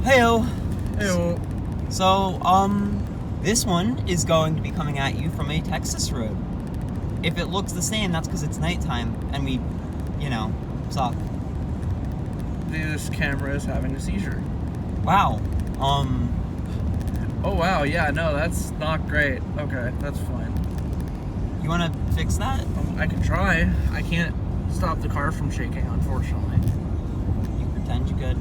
Heyo. Heyo. So, this one is going to be coming at you from a Texas road. If it looks the same, that's because it's nighttime, and we, suck. This camera is having a seizure. Wow. Oh, wow, yeah, no, that's not great. Okay, that's fine. You want to fix that? I can try. I can't stop the car from shaking, unfortunately. You pretend you could.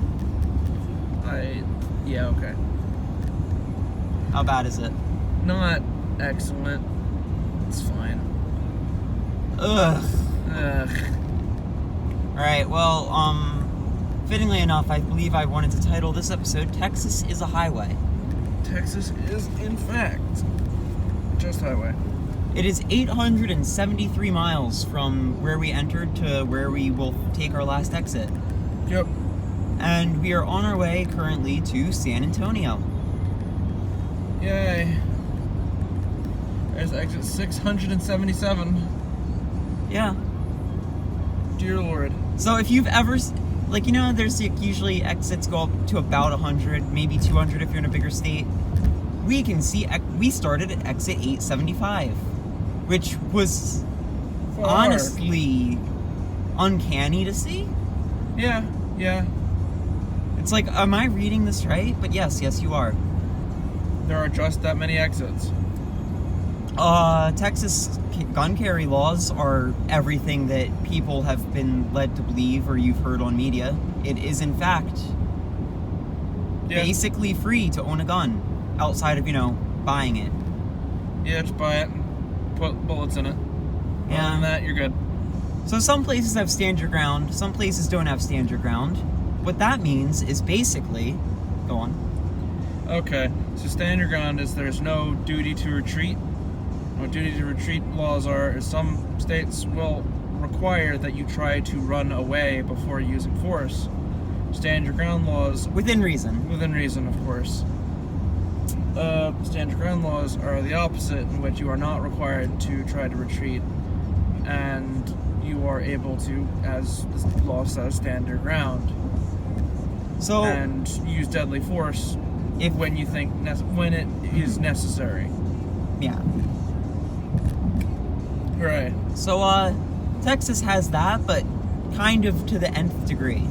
Yeah, okay. How bad is it? Not excellent. It's fine. Ugh. Ugh. Alright, well, fittingly enough, I believe I wanted to title this episode, Texas is a Highway. Texas is, in fact, just highway. It is 873 miles from where we entered to where we will take our last exit. Yep. And we are on our way currently to San Antonio. Yay. There's exit 677. Yeah. Dear Lord. So if you've ever, there's usually exits go up to about 100, maybe 200 if you're in a bigger state. We started at exit 875, which was honestly uncanny to see. Yeah. It's like, am I reading this right? But yes, you are. There are just that many exits. Texas gun carry laws are everything that people have been led to believe or you've heard on media. It is, in fact, basically free to own a gun outside of, buying it. Yeah, just buy it and put bullets in it. Yeah. Other than that, you're good. So some places have stand your ground, some places don't have stand your ground. What that means is basically... Go on. Okay, so stand your ground is there's no duty to retreat. What duty to retreat laws are is some states will require that you try to run away before using force. Stand your ground laws... Within reason. Within reason, of course. Stand your ground laws are the opposite, in which you are not required to try to retreat, and you are able to, as the law says, stand your ground. So... And use deadly force when you think when it is necessary. Yeah. Right. So, Texas has that, but kind of to the nth degree.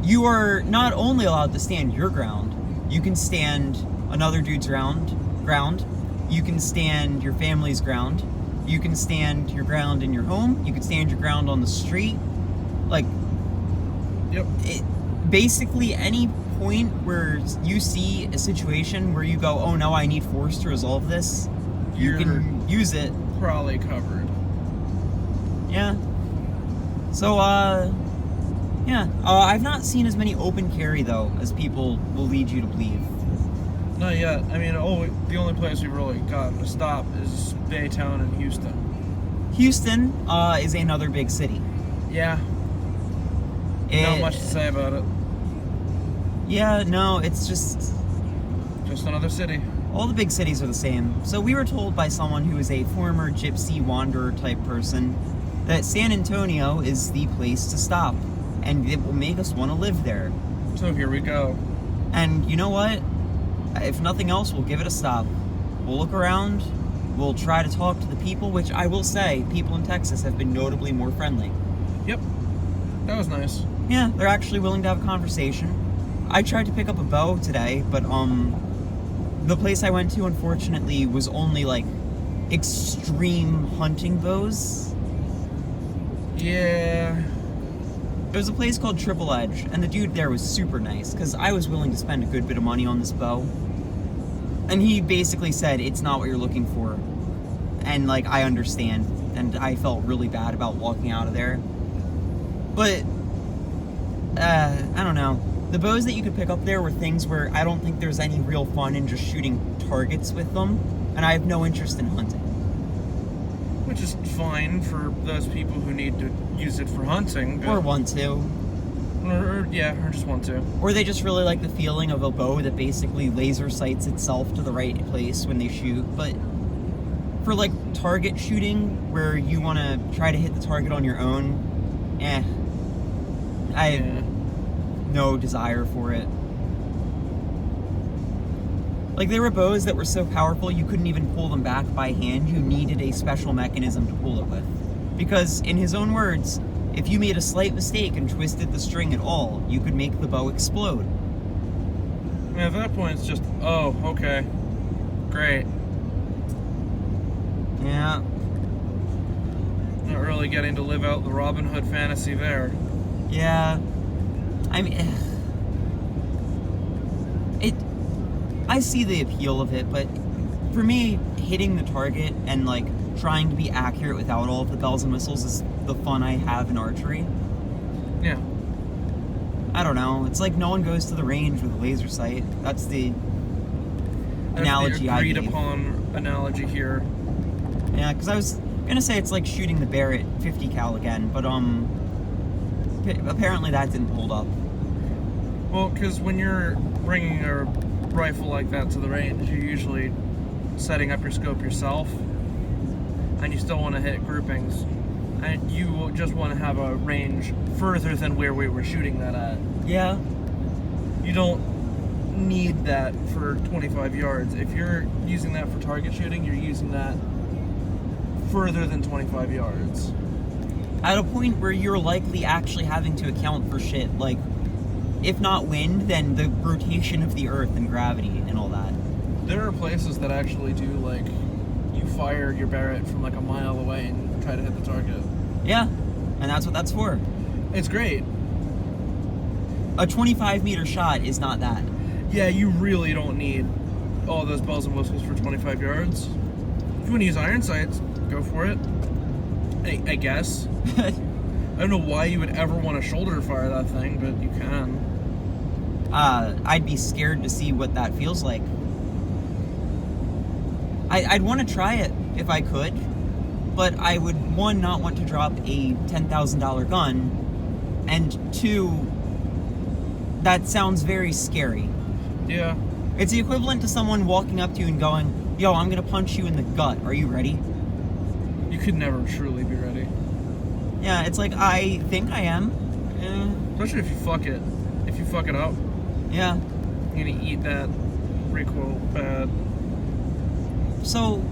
You are not only allowed to stand your ground, you can stand another dude's ground, you can stand your family's ground, you can stand your ground in your home, you can stand your ground on the street. Yep. Basically, any point where you see a situation where you go, oh no, I need force to resolve this, you can use it. Probably covered. Yeah. So, I've not seen as many open carry, though, as people will lead you to believe. Not yet. I mean, the only place we've really gotten to stop is Baytown and Houston. Houston is another big city. Yeah. Not much to say about it. Yeah, no, it's just another city. All the big cities are the same. So we were told by someone who is a former gypsy wanderer type person that San Antonio is the place to stop, and it will make us want to live there. So here we go. And you know what? If nothing else, we'll give it a stop. We'll look around, we'll try to talk to the people, which I will say, people in Texas have been notably more friendly. Yep. That was nice. Yeah, they're actually willing to have a conversation. I tried to pick up a bow today, but the place I went to, unfortunately, was only, extreme hunting bows. Yeah. There was a place called Triple Edge, and the dude there was super nice, because I was willing to spend a good bit of money on this bow. And he basically said, it's not what you're looking for. And, I understand, and I felt really bad about walking out of there. But, I don't know. The bows that you could pick up there were things where I don't think there's any real fun in just shooting targets with them, and I have no interest in hunting. Which is fine for those people who need to use it for hunting. Or want to. Or just want to. Or they just really like the feeling of a bow that basically laser sights itself to the right place when they shoot. But for target shooting, where you want to try to hit the target on your own, I have no desire for it. Like, there were bows that were so powerful you couldn't even pull them back by hand. You needed a special mechanism to pull it with. Because, in his own words, if you made a slight mistake and twisted the string at all, you could make the bow explode. Yeah, at that point, it's just, oh, okay. Great. Yeah. Not really getting to live out the Robin Hood fantasy there. Yeah. I mean, I see the appeal of it, but for me, hitting the target and, like, trying to be accurate without all of the bells and whistles is the fun I have in archery. Yeah. I don't know. It's like no one goes to the range with a laser sight. That's the analogy I gave. Agreed upon analogy here. Yeah, because I was gonna say it's like shooting the bear at 50 cal again, but apparently that didn't hold up. Well, because when you're bringing a rifle like that to the range, you're usually setting up your scope yourself, and you still want to hit groupings, and you just want to have a range further than where we were shooting that at. Yeah. You don't need that for 25 yards. If you're using that for target shooting, you're using that further than 25 yards. At a point where you're likely actually having to account for shit like, if not wind, then the rotation of the earth and gravity and all that. There are places that actually do, like, you fire your Barrett from like a mile away and try to hit the target. Yeah, and that's what that's for. It's great. A 25-meter shot is not that. Yeah, you really don't need all those bells and whistles for 25 yards. If you want to use iron sights, go for it. I guess. I don't know why you would ever want to shoulder fire that thing, but you can. I'd be scared to see what that feels like. I'd want to try it if I could, but I would, one, not want to drop a $10,000 gun, and two, that sounds very scary. Yeah. It's the equivalent to someone walking up to you and going, yo, I'm gonna punch you in the gut, are you ready? You could never truly be ready. Yeah, it's like, I think I am. Especially if you fuck it. If you fuck it up, Yeah. you're gonna eat that recoil bad. So,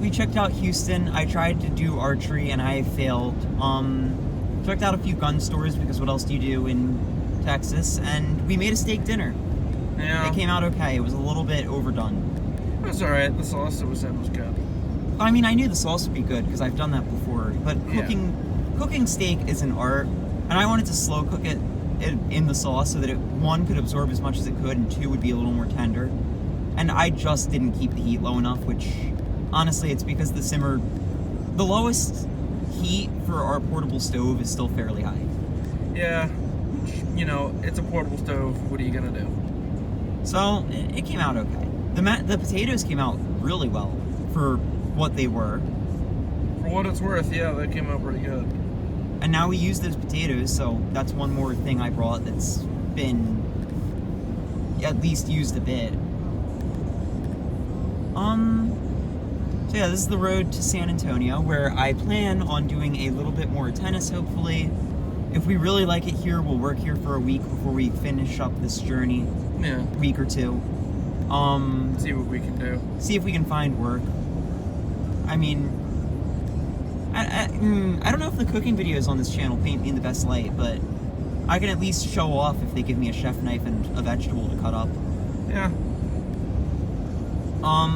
we checked out Houston. I tried to do archery and I failed. Checked out a few gun stores because what else do you do in Texas? And we made a steak dinner. Yeah. It came out okay. It was a little bit overdone. It was alright. The sauce that was in was good. I mean, I knew the sauce would be good because I've done that before. But cooking steak is an art, and I wanted to slow cook it in the sauce so that it, one, could absorb as much as it could, and two, would be a little more tender. And I just didn't keep the heat low enough, which, honestly, it's because the lowest heat for our portable stove is still fairly high. Yeah. You know, it's a portable stove. What are you gonna do? So, it came out okay. The potatoes came out really well for what they were. For what it's worth, yeah, that came out pretty good. And now we use those potatoes, so that's one more thing I brought that's been at least used a bit. So yeah, this is the road to San Antonio, where I plan on doing a little bit more tennis, hopefully. If we really like it here, we'll work here for a week before we finish up this journey. Yeah. Week or two. See what we can do. See if we can find work. I mean, I don't know if the cooking videos on this channel paint me in the best light, but I can at least show off if they give me a chef knife and a vegetable to cut up. Yeah. I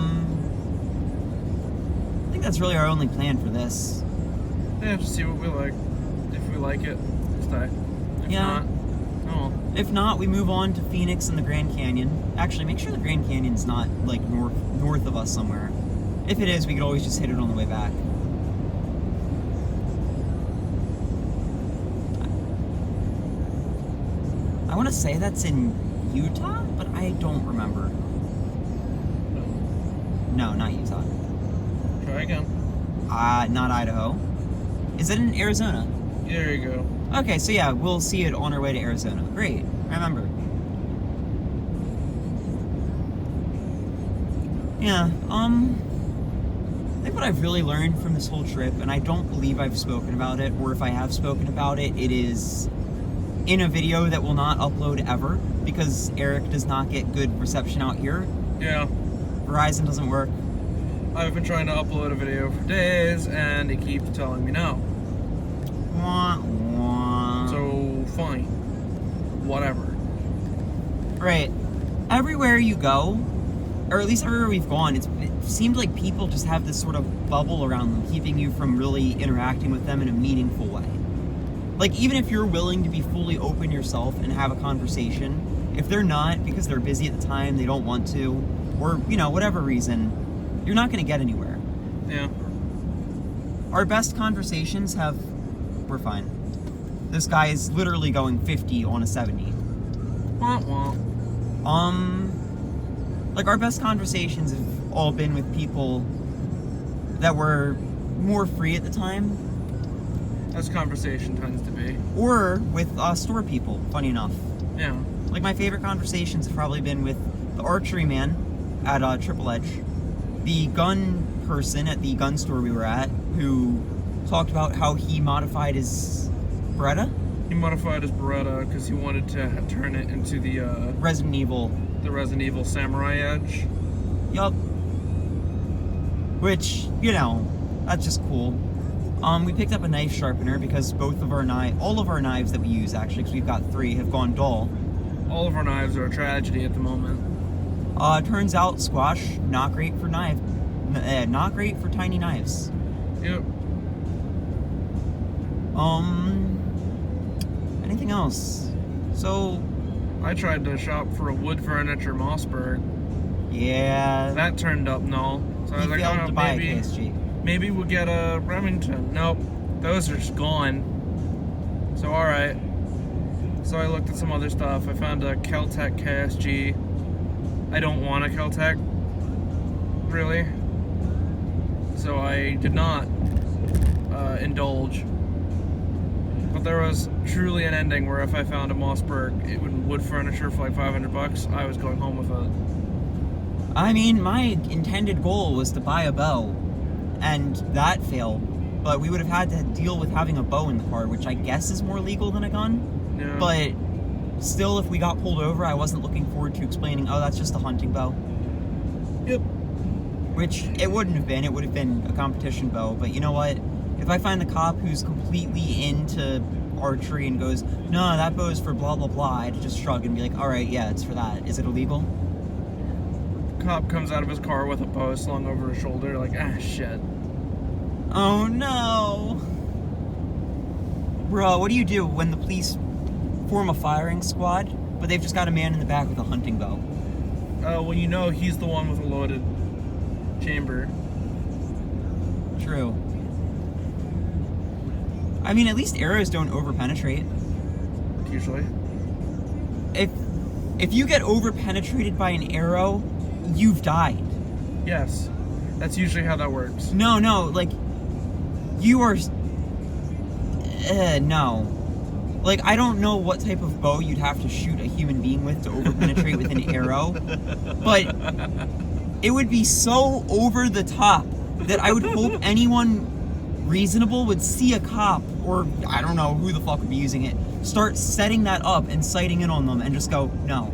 think that's really our only plan for this. Yeah, just see what we like. If we like it, stay. If not, oh. If not, we move on to Phoenix and the Grand Canyon. Actually, make sure the Grand Canyon's not, like, north of us somewhere. If it is, we could always just hit it on the way back. I want to say that's in Utah, but I don't remember. No, not Utah. Try again. Not Idaho. Is it in Arizona? There you go. Okay, so yeah, we'll see it on our way to Arizona. Great, I remember. Yeah, I think what I've really learned from this whole trip, and I don't believe I've spoken about it, or if I have spoken about it, it is in a video that will not upload ever because Eric does not get good reception out here. Yeah. Verizon doesn't work. I've been trying to upload a video for days, and it keeps telling me no. Wah, wah. So, fine. Whatever. Right. Everywhere you go, or at least everywhere we've gone, it seemed like people just have this sort of bubble around them, keeping you from really interacting with them in a meaningful way. Like, even if you're willing to be fully open yourself and have a conversation, if they're not, because they're busy at the time, they don't want to, or, you know, whatever reason, you're not going to get anywhere. Yeah. Our best conversations we're fine. This guy is literally going 50 on a 70. Wah, wah. Like, our best conversations have all been with people that were more free at the time. As conversation tends to be. Or with store people, funny enough. Yeah. Like, my favorite conversations have probably been with the archery man at Triple Edge, the gun person at the gun store we were at, who talked about how he modified his Beretta. He modified his Beretta because he wanted to turn it into the Resident Evil Samurai Edge. Yup. Which, you know, that's just cool. We picked up a knife sharpener because all of our knives that we use, actually, because we've got 3, have gone dull. All of our knives are a tragedy at the moment. Turns out squash, not great for not great for tiny knives. Yep. Anything else? So, I tried to shop for a wood furniture Mossberg. yeah. That turned up null. So I was like, failed oh, to buy a KSG. maybe we'll get a Remington. Nope. Those are just gone. So, alright. So I looked at some other stuff. I found a Kel-Tec KSG. I don't want a Kel-Tec, really. So I did not indulge. But there was truly an ending where if I found a Mossberg, it would wood furniture for like $500, I was going home with it. I mean, my intended goal was to buy a bow, and that failed. But we would have had to deal with having a bow in the car, which I guess is more legal than a gun. Yeah. But still, if we got pulled over, I wasn't looking forward to explaining, oh, that's just a hunting bow. Yep. Which it wouldn't have been. It would have been a competition bow. But you know what? If I find the cop who's completely into archery and goes, no, that bow is for blah, blah, blah, I'd just shrug and be like, all right, yeah, it's for that. Is it illegal? Cop comes out of his car with a bow slung over his shoulder, like, ah, shit. Oh, no. Bro, what do you do when the police form a firing squad, but they've just got a man in the back with a hunting bow? Well, you know he's the one with a loaded chamber. True. I mean, at least arrows don't over-penetrate. Usually. If you get over-penetrated by an arrow, you've died. Yes. That's usually how that works. No, like, you are... no. Like, I don't know what type of bow you'd have to shoot a human being with to over-penetrate with an arrow, but it would be so over the top that I would hope anyone reasonable would see a cop, or I don't know who the fuck would be using it, start setting that up and sighting in on them and just go, no.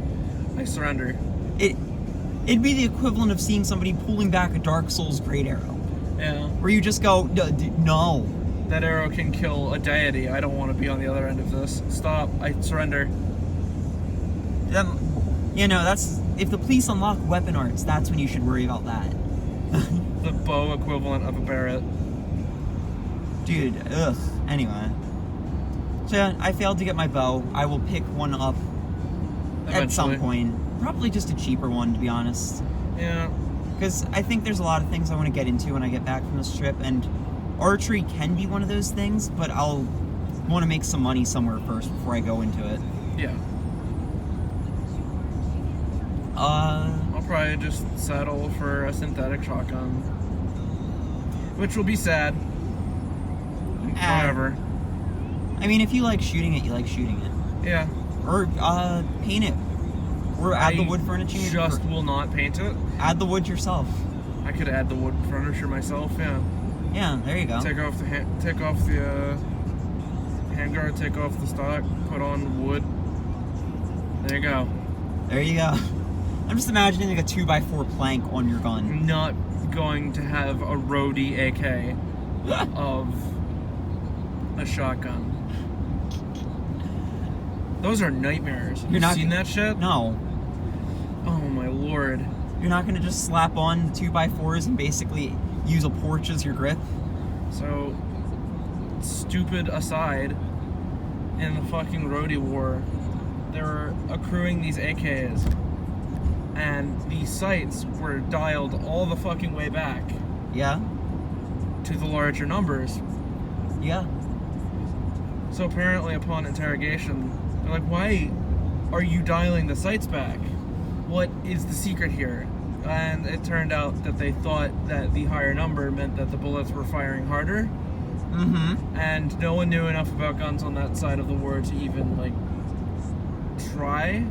I surrender. It'd be the equivalent of seeing somebody pulling back a Dark Souls great arrow. Yeah. Where you just go, no. That arrow can kill a deity. I don't want to be on the other end of this. Stop. I surrender. You know, that's... If the police unlock weapon arts, that's when you should worry about that. The bow equivalent of a Barrett. Dude, ugh. Anyway. So yeah, I failed to get my bow. I will pick one up at some point. Probably just a cheaper one, to be honest. Yeah. Because I think there's a lot of things I want to get into when I get back from this trip, and archery can be one of those things, but I'll want to make some money somewhere first before I go into it. Yeah. I'll probably just settle for a synthetic shotgun. Which will be sad. However. I mean, if you like shooting it, you like shooting it. Yeah. Or paint it. Or add the wood furniture. Just will not paint it. Add the wood yourself. I could add the wood furniture myself, yeah. Yeah, there you go. Take off the handguard, take off the stock, put on wood. There you go. There you go. I'm just imagining like a 2x4 plank on your gun. I'm not going to have a roadie AK of a shotgun. Those are nightmares. You're not seen that shit? No. Oh my lord. You're not gonna just slap on the 2x4s and basically use a porch as your grip? So, stupid aside, in the fucking roadie war, they were accruing these AKs, and these sights were dialed all the fucking way back Yeah? to the larger numbers. Yeah. So apparently upon interrogation, they're like, why are you dialing the sights back? What is the secret here? And it turned out that they thought that the higher number meant that the bullets were firing harder. Mm-hmm. And no one knew enough about guns on that side of the war to even, like, try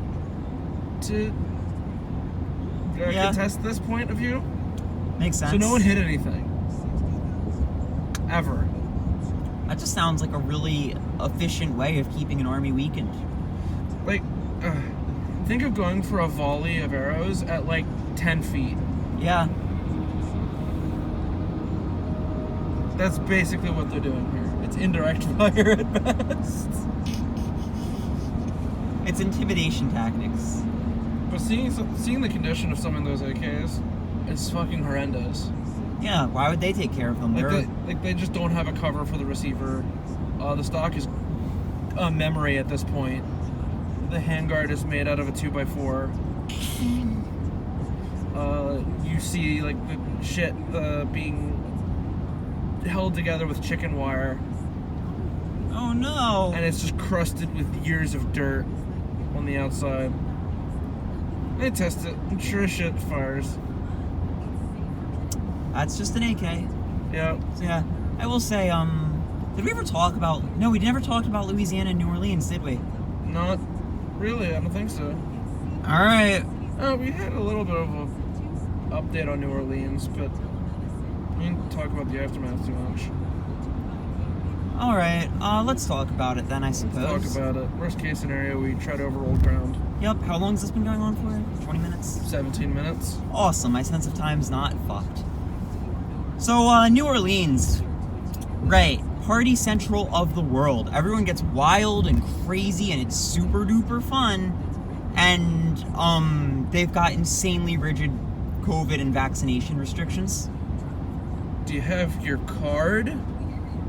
to contest this point of view. Makes sense. So no one hit anything. Ever. That just sounds like a really efficient way of keeping an army weakened. Like, think of going for a volley of arrows at, like, 10 feet. Yeah. That's basically what they're doing here. It's indirect fire at best. It's intimidation tactics. But seeing the condition of some of those AKs, it's fucking horrendous. Yeah, why would they take care of them? They just don't have a cover for the receiver. The stock is a memory at this point. The handguard is made out of a 2x4. You see like the shit being held together with chicken wire. Oh no! And it's just crusted with years of dirt on the outside. They test it. I'm sure as shit fires. That's just an AK. Yeah. So yeah, I will say, did we ever talk about... No, we never talked about Louisiana and New Orleans, did we? Not really, I don't think so. Alright. We had a little bit of a update on New Orleans, but we didn't talk about the aftermath too much. Alright, let's talk about it then, I suppose. Let's talk about it. Worst case scenario, we try to overroll ground. Yep, how long has this been going on for? 20 minutes? 17 minutes. Awesome, my sense of time's not fucked. So, New Orleans. Right, party central of the world. Everyone gets wild and crazy and it's super duper fun. And, they've got insanely rigid COVID and vaccination restrictions. Do you have your card?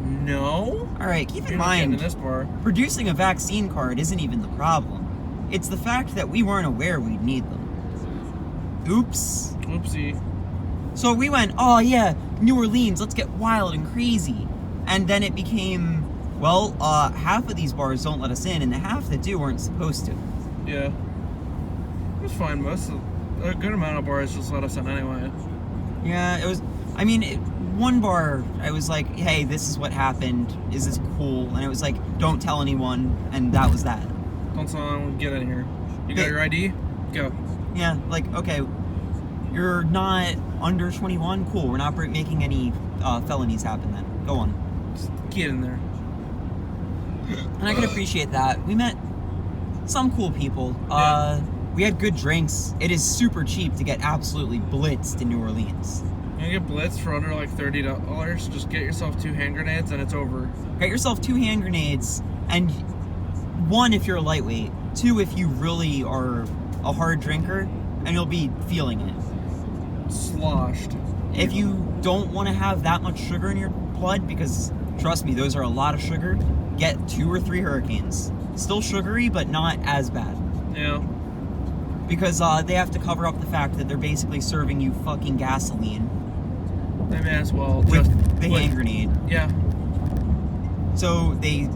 No. Alright, keep in You're not mind, getting in this bar. producing a vaccine card isn't even the problem. It's the fact that we weren't aware we'd need them. Oops. Oopsie. So we went, oh yeah, New Orleans, let's get wild and crazy. And then it became, well, half of these bars don't let us in, and the half that do weren't supposed to. Yeah. It was fine. A good amount of bars just let us in anyway. Yeah, it was, I mean, one bar, I was like, hey, this is what happened, is this cool? And it was like, don't tell anyone, and that was that. Don't tell anyone, get in here. You got your ID? Go. Yeah, like, okay, you're not under 21? Cool, we're not making any felonies happen then. Go on. Just get in there. And I can appreciate that. We met some cool people. Yeah. We had good drinks. It is super cheap to get absolutely blitzed in New Orleans. You get blitzed for under like $30. Just get yourself 2 hand grenades and it's over. Get yourself 2 hand grenades, and 1 if you're a lightweight, 2 if you really are a hard drinker, and you'll be feeling it. Sloshed. If you don't want to have that much sugar in your blood, because trust me, those are a lot of sugar, get 2 or 3 Hurricanes. Still sugary, but not as bad. Yeah. Because they have to cover up the fact that they're basically serving you fucking gasoline. They may as well. With the hand grenade. Yeah. So they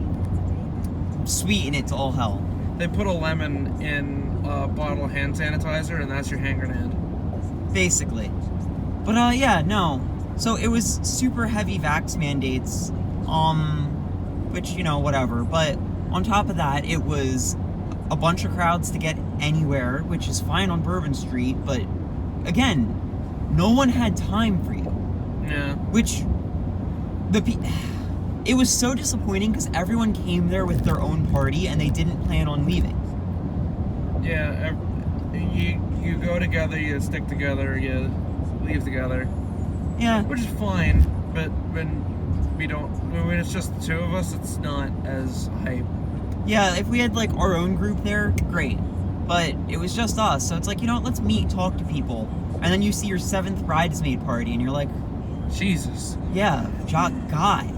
sweeten it to all hell. They put a lemon in a bottle of hand sanitizer and that's your hand grenade. Basically. But yeah, no. So it was super heavy vax mandates, which, you know, whatever. But on top of that, it was a bunch of crowds to get anywhere, which is fine on Bourbon Street, but again, no one had time for you. Yeah. Which It was so disappointing because everyone came there with their own party and they didn't plan on leaving. Yeah, you go together, you stick together, you leave together. Yeah. Which is fine, but when it's just the two of us, it's not as hype. Yeah, if we had like our own group there, great. But it was just us, so it's like, you know what, let's meet, talk to people. And then you see your 7th bridesmaid party and you're like, Jesus. yeah, God.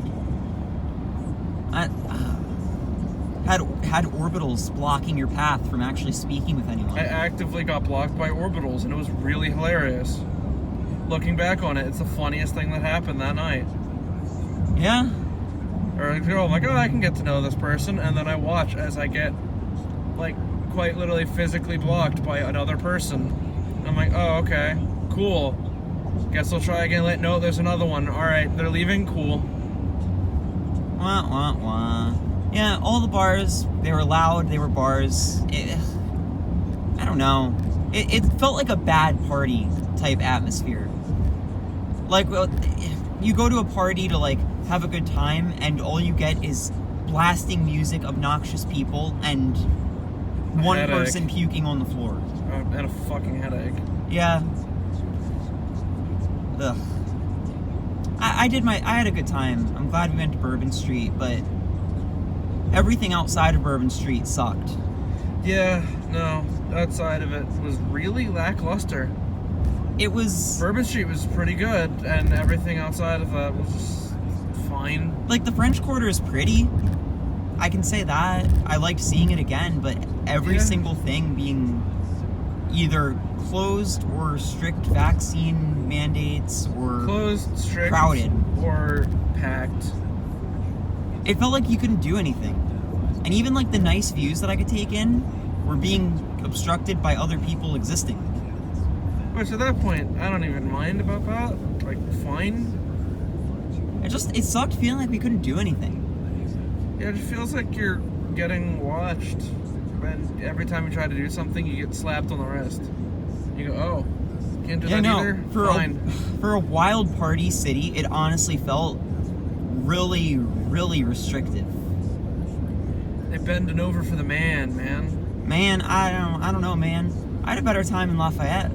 Had orbitals blocking your path from actually speaking with anyone. I actively got blocked by orbitals, and it was really hilarious. Looking back on it, it's the funniest thing that happened that night. Yeah. Or I'm like, oh, I can get to know this person, and then I watch as I get, like, quite literally physically blocked by another person. I'm like, oh, okay, cool. Guess I'll try again. No, there's another one. All right, they're leaving. Cool. Wah, wah, wah. Yeah, all the bars, they were loud, they were bars. I don't know. It felt like a bad party type atmosphere. Like, well, you go to a party to, like, have a good time, and all you get is blasting music, obnoxious people, and one headache. person puking on the floor. And a fucking headache. Yeah. Ugh. I had a good time. I'm glad we went to Bourbon Street, but everything outside of Bourbon Street sucked. Yeah, no, outside of it was really lackluster. It was... Bourbon Street was pretty good, and everything outside of that was just fine. Like, the French Quarter is pretty. I can say that. I liked seeing it again, but every single thing being either closed or strict vaccine mandates or closed, strict, crowded or packed. It felt like you couldn't do anything. And even like the nice views that I could take in were being obstructed by other people existing. Which at that point, I don't even mind about that. Like, fine. It sucked feeling like we couldn't do anything. Yeah, it just feels like you're getting watched. And every time you try to do something, you get slapped on the wrist. You go, oh, can't do that either? Fine. For a wild party city, it honestly felt really, really restrictive. They're bending over for the man. Man, I don't know, man. I had a better time in Lafayette.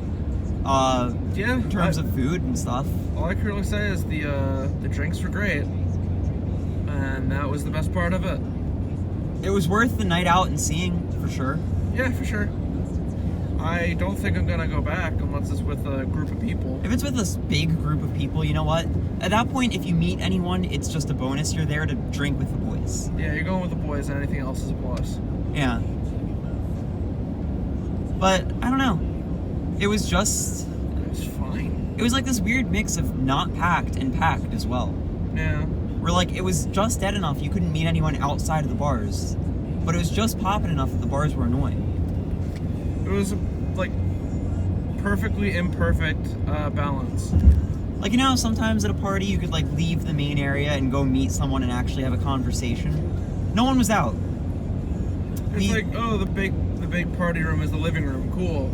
Yeah. In terms of food and stuff. All I can really say is the drinks were great. And that was the best part of it. It was worth the night out and seeing, for sure. Yeah, for sure. I don't think I'm gonna go back unless it's with a group of people. If it's with a big group of people, you know what? At that point, if you meet anyone, it's just a bonus. You're there to drink with the boys. Yeah, you're going with the boys and anything else is a plus. Yeah. But, I don't know. It was just... It was fine. It was like this weird mix of not packed and packed as well. Yeah. Where, like, it was just dead enough you couldn't meet anyone outside of the bars. But it was just popping enough that the bars were annoying. It was, like, perfectly imperfect balance. Like, you know how sometimes at a party you could, like, leave the main area and go meet someone and actually have a conversation? No one was out. It's like, oh, the big party room is the living room. Cool.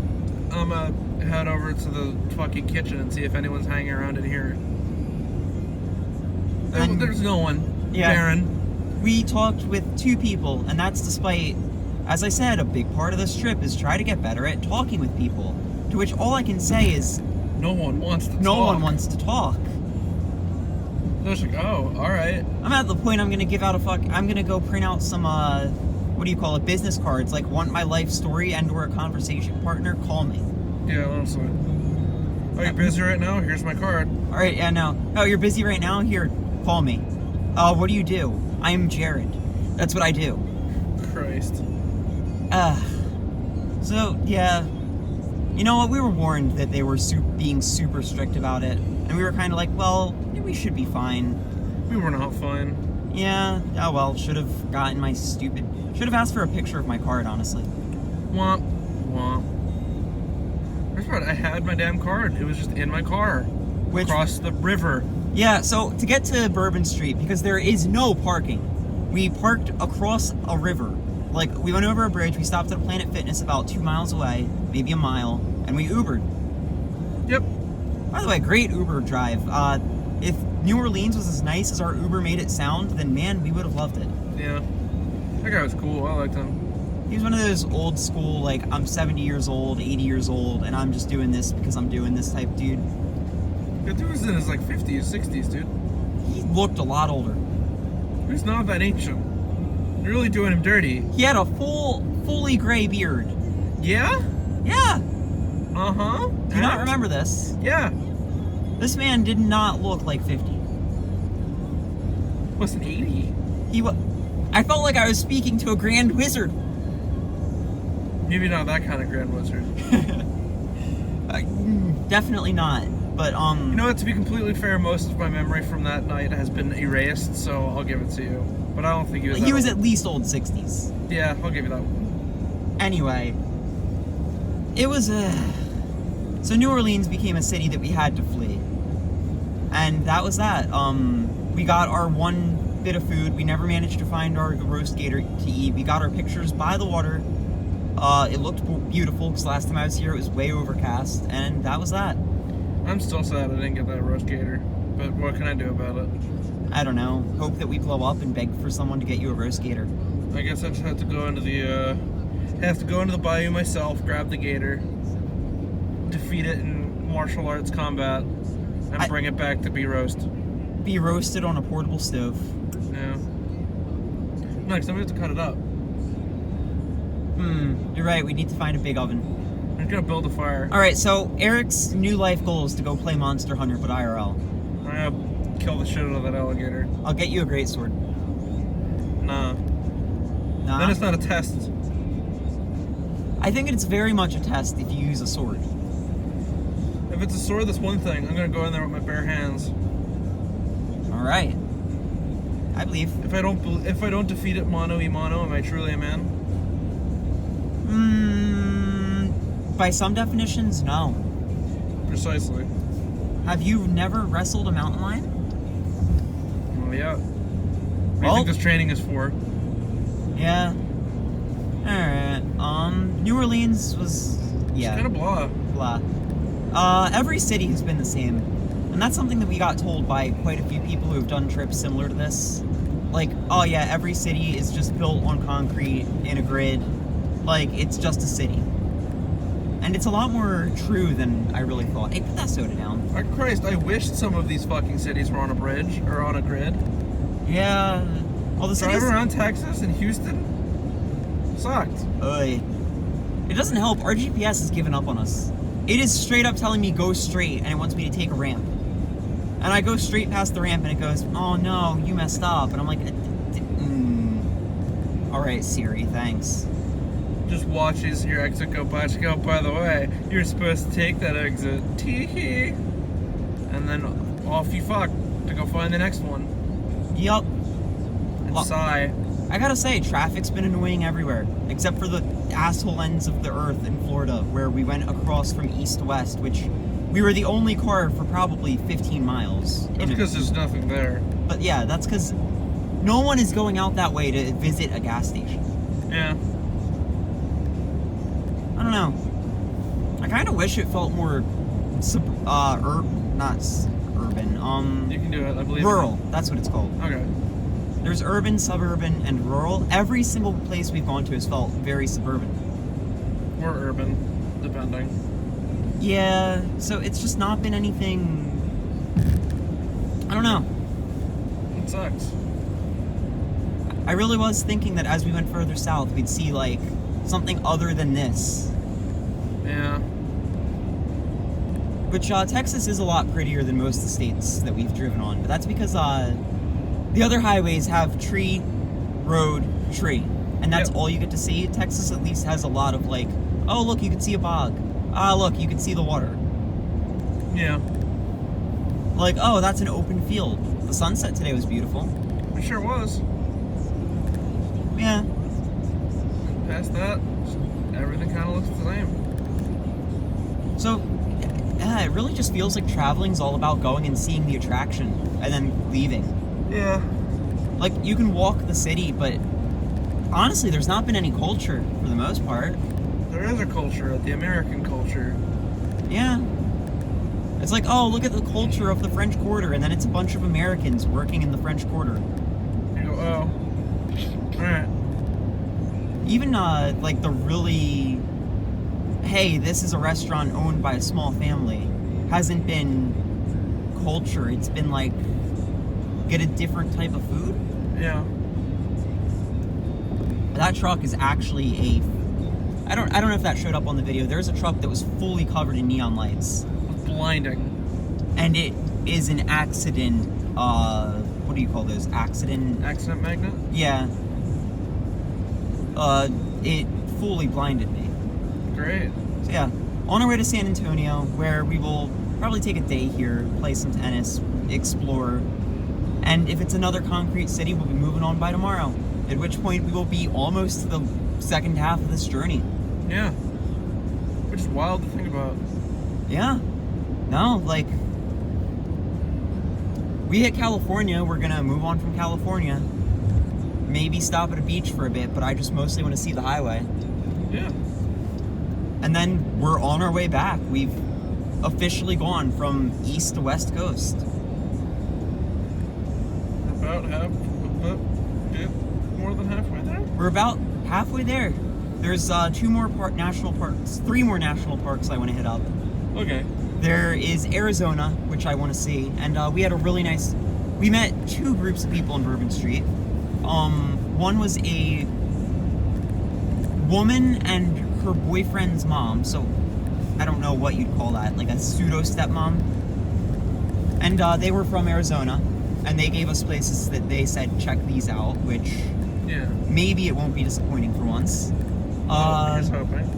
I'm gonna head over to the fucking kitchen and see if anyone's hanging around in here. There's no one. Yeah. Barren. We talked with 2 people, and that's despite, as I said, a big part of this trip is try to get better at talking with people. To which all I can say is... No one wants to talk. No one wants to talk. So it's like, oh, alright. I'm at the point I'm gonna give out I'm gonna go print out some, what do you call it, business cards, like, want my life story and or a conversation partner, call me. Yeah, honestly. Oh, you're busy right now? Here's my card. Alright, yeah, no. Oh, you're busy right now? Here, call me. What do you do? I'm Jared. That's what I do. Christ. So, yeah. You know what? We were warned that they were being super strict about it. And we were kind of like, well, we should be fine. We were not fine. Yeah, oh well, should have gotten my stupid... Should have asked for a picture of my card, honestly. Womp. Womp. That's right, I had my damn card. It was just in my car. Across the river. Yeah, so to get to Bourbon Street, because there is no parking, we parked across a river. Like, we went over a bridge, we stopped at a Planet Fitness about 2 miles away, maybe a mile, and we Ubered. Yep. By the way, great Uber drive. If New Orleans was as nice as our Uber made it sound, then man, we would have loved it. Yeah. That guy was cool. I liked him. He was one of those old school, like, I'm 70 years old, 80 years old, and I'm just doing this because I'm doing this type dude. The dude was in his, like, 50s, 60s, dude. He looked a lot older. He's not that ancient. You're really doing him dirty. He had a fully gray beard. Yeah? Yeah. Uh-huh. Do you not remember this? Yeah. This man did not look like 50. Wasn't 80. I felt like I was speaking to a grand wizard. Maybe not that kind of grand wizard. Definitely not. But You know what? To be completely fair, most of my memory from that night has been erased, so I'll give it to you. But I don't think he was. He was at least old 60s. Yeah, I'll give you that one. Anyway, it was so New Orleans became a city that we had to flee, and that was that. We got our one bit of food. We never managed to find our roast gator to eat. We got our pictures by the water. It looked beautiful because last time I was here it was way overcast, and that was that. I'm still sad I didn't get that roast gator, but what can I do about it? I don't know. Hope that we blow up and beg for someone to get you a roast gator. I guess I just have to go into the bayou myself, grab the gator, defeat it in martial arts combat, and bring it back to be roasted. Be roasted on a portable stove. Yeah. Next, I'm gonna have to cut it up. You're right. We need to find a big oven. I'm gonna build a fire. All right. So Eric's new life goal is to go play Monster Hunter, but IRL. I'm gonna kill the shit out of that alligator. I'll get you a great sword. Nah. Nah. Then it's not a test. I think it's very much a test if you use a sword. If it's a sword, that's one thing. I'm gonna go in there with my bare hands. All right. I believe. If I don't defeat it mano a mano, am I truly a man? By some definitions, no. Precisely. Have you never wrestled a mountain lion? Oh yeah. What do you Well- think this training is for? Yeah. Alright. New Orleans was... yeah. It's kind of blah. Blah. Every city has been the same. And that's something that we got told by quite a few people who have done trips similar to this. Like, oh yeah, every city is just built on concrete in a grid. Like, it's just a city. And it's a lot more true than I really thought. Hey, put that soda down. Oh, Christ, I wished some of these fucking cities were on a bridge or on a grid. Yeah. All the cities... Drive around Texas and Houston sucked. Oy. It doesn't help. Our GPS has given up on us. It is straight up telling me go straight, and it wants me to take a ramp. And I go straight past the ramp, and it goes, oh no, you messed up. And I'm like, Alright, Siri, thanks. Just watches your exit go by. Go, by the way, you're supposed to take that exit. Tee-hee. And then off you fuck to go find the next one. Yup. And sigh. I gotta say, traffic's been annoying everywhere, except for the asshole ends of the earth in Florida, where we went across from east to west, which we were the only car for probably 15 miles. That's because there's nothing there. But yeah, that's because no one is going out that way to visit a gas station. Yeah. I don't know. I kind of wish it felt more not urban. You can do it, I believe. Rural. That's what it's called. Okay. There's urban, suburban, and rural. Every single place we've gone to has felt very suburban. Or urban, depending. Yeah, so it's just not been anything... I don't know. It sucks. I really was thinking that as we went further south, we'd see, like, something other than this. Yeah. Which, Texas is a lot prettier than most of the states that we've driven on. But that's because, the other highways have tree, road, tree. And that's all you get to see. Texas at least has a lot of, like, oh, look, you can see a bog. Ah, look, you can see the water. Yeah. Like, oh, that's an open field. The sunset today was beautiful. It sure was. Yeah. Past that, everything kind of looks the same. So, yeah, it really just feels like traveling's all about going and seeing the attraction and then leaving. Yeah. Like, you can walk the city, but honestly, there's not been any culture for the most part. There is a culture, the American culture. Yeah. It's like, oh, look at the culture of the French Quarter, and then it's a bunch of Americans working in the French Quarter. You go, oh, alright. Even, like, the really, hey, this is a restaurant owned by a small family, hasn't been culture. It's been, like, get a different type of food. Yeah. That truck is actually I don't know if that showed up on the video. There's a truck that was fully covered in neon lights. Blinding. And it is an accident, what do you call those? Accident magnet? Yeah. It fully blinded me. Great. So yeah, on our way to San Antonio, where we will probably take a day here, play some tennis, explore, and if it's another concrete city, we'll be moving on by tomorrow. At which point we will be almost to the second half of this journey. Yeah. Which is wild to think about. Yeah. No, like, we hit California, we're gonna move on from California. Maybe stop at a beach for a bit, but I just mostly want to see the highway. Yeah. And then we're on our way back. We've officially gone from east to west coast. About more than halfway there? We're about halfway there. There's three more national parks I want to hit up. Okay. There is Arizona, which I want to see, and we had a really nice. We met two groups of people on Bourbon Street. One was a woman and her boyfriend's mom, so I don't know what you'd call that, like a pseudo stepmom. And they were from Arizona, and they gave us places that they said check these out, which maybe it won't be disappointing for once. Here's hoping.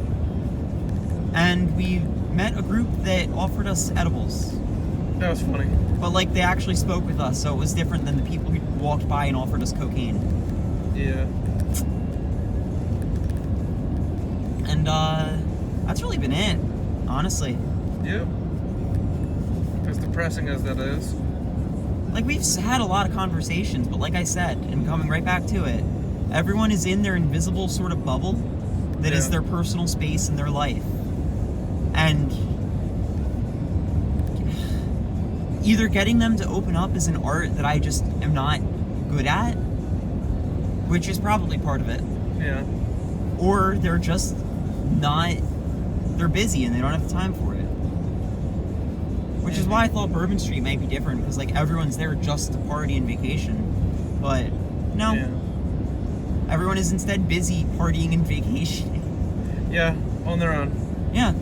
And we met a group that offered us edibles. That was funny. But like they actually spoke with us, so it was different than the people who walked by and offered us cocaine. Yeah. And that's really been it, honestly. Yep. As depressing as that is. Like we've had a lot of conversations, but like I said, and coming right back to it, everyone is in their invisible sort of bubble that is their personal space in their life. And either getting them to open up is an art that I just am not good at, which is probably part of it. Yeah. Or they're just not, they're busy and they don't have the time for it. Which is why I thought Bourbon Street might be different, because like everyone's there just to party and vacation. But no. Yeah. Everyone is instead busy partying and vacationing. Yeah, on their own. Yeah.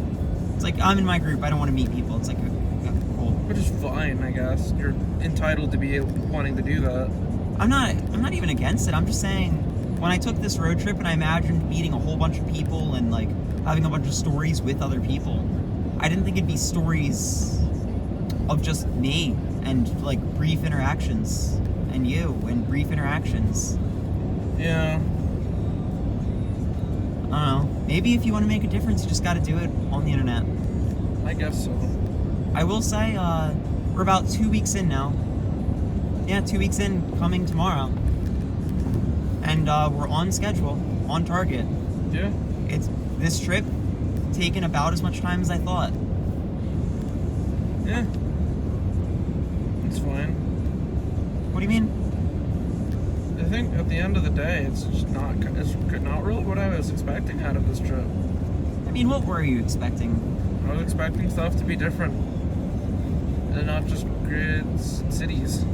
It's like, I'm in my group, I don't want to meet people. It's like, yeah, cool. Which is fine, I guess. You're entitled to be wanting to do that. I'm not even against it. I'm just saying, when I took this road trip and I imagined meeting a whole bunch of people and like having a bunch of stories with other people, I didn't think it'd be stories of just me and like brief interactions and you and brief interactions. Yeah. I don't know. Maybe if you want to make a difference, you just got to do it on the internet. I guess so. I will say, we're about 2 weeks in now. Yeah, 2 weeks in, coming tomorrow. And we're on schedule, on target. Yeah. It's this trip taken about as much time as I thought. Yeah. It's fine. What do you mean? I think at the end of the day, it's not really what I was expecting out of this trip. I mean, what were you expecting? I was expecting stuff to be different. And not just grids and cities.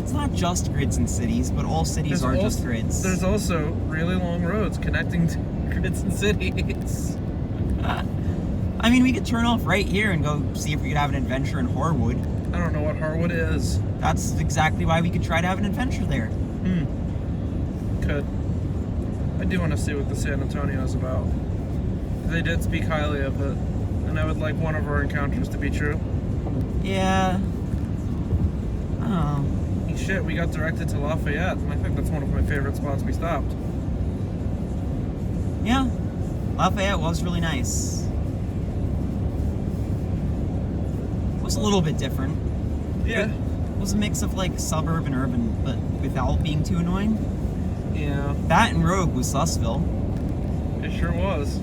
It's not just grids and cities, but all cities are just grids. There's also really long roads connecting to grids and cities. I mean, we could turn off right here and go see if we could have an adventure in Harwood. I don't know what Harwood is. That's exactly why we could try to have an adventure there. Could. I do want to see what the San Antonio is about. They did speak highly of it, and I would like one of our encounters to be true. Yeah. I don't know. Shit, we got directed to Lafayette, and I think that's one of my favorite spots we stopped. Yeah. Lafayette was really nice. It was a little bit different. Yeah. It was a mix of like suburb and urban, but without being too annoying. Yeah. That and Rogue was Sussville. It sure was.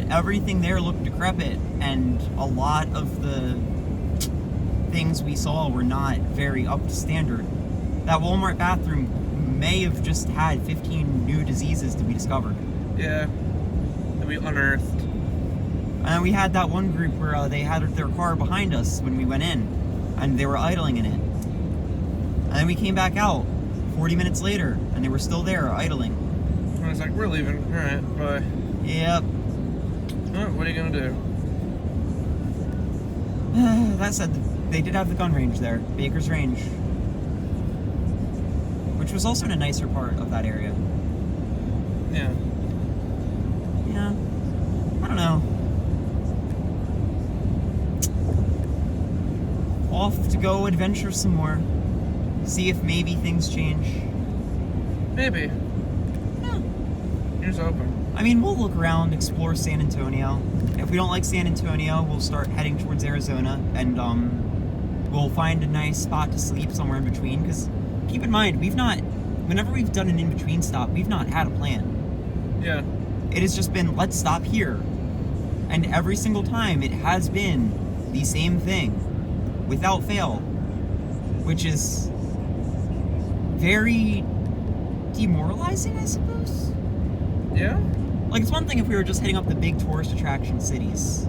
Everything there looked decrepit, and a lot of the things we saw were not very up to standard. That Walmart bathroom may have just had 15 new diseases to be discovered. Yeah. That we unearthed. And then we had that one group where they had their car behind us when we went in, and they were idling in it. And then we came back out 40 minutes later, and they were still there, idling. And I was like, we're leaving. Alright, bye. Yep. Oh, what are you gonna do? That said, they did have the gun range there, Baker's Range. Which was also in a nicer part of that area. Yeah. Yeah. I don't know. Off to go adventure some more. See if maybe things change. Maybe. Yeah. Here's open. I mean, we'll look around, explore San Antonio. If we don't like San Antonio, we'll start heading towards Arizona, and we'll find a nice spot to sleep somewhere in between, because keep in mind, whenever we've done an in-between stop, we've not had a plan. Yeah. It has just been, let's stop here. And every single time, it has been the same thing, without fail, which is very demoralizing, I suppose. Yeah? Like, it's one thing if we were just hitting up the big tourist attraction cities.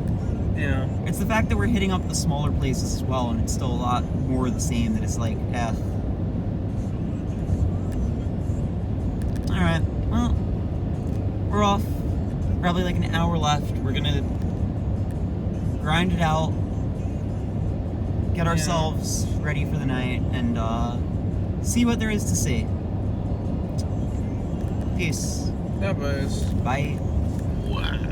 Yeah. It's the fact that we're hitting up the smaller places as well, and it's still a lot more the same, that it's like, Alright, well, we're off. Probably like an hour left. We're gonna grind it out, get ourselves ready for the night, and see what there is to see. Peace. Yeah, boys. Bye. Wow.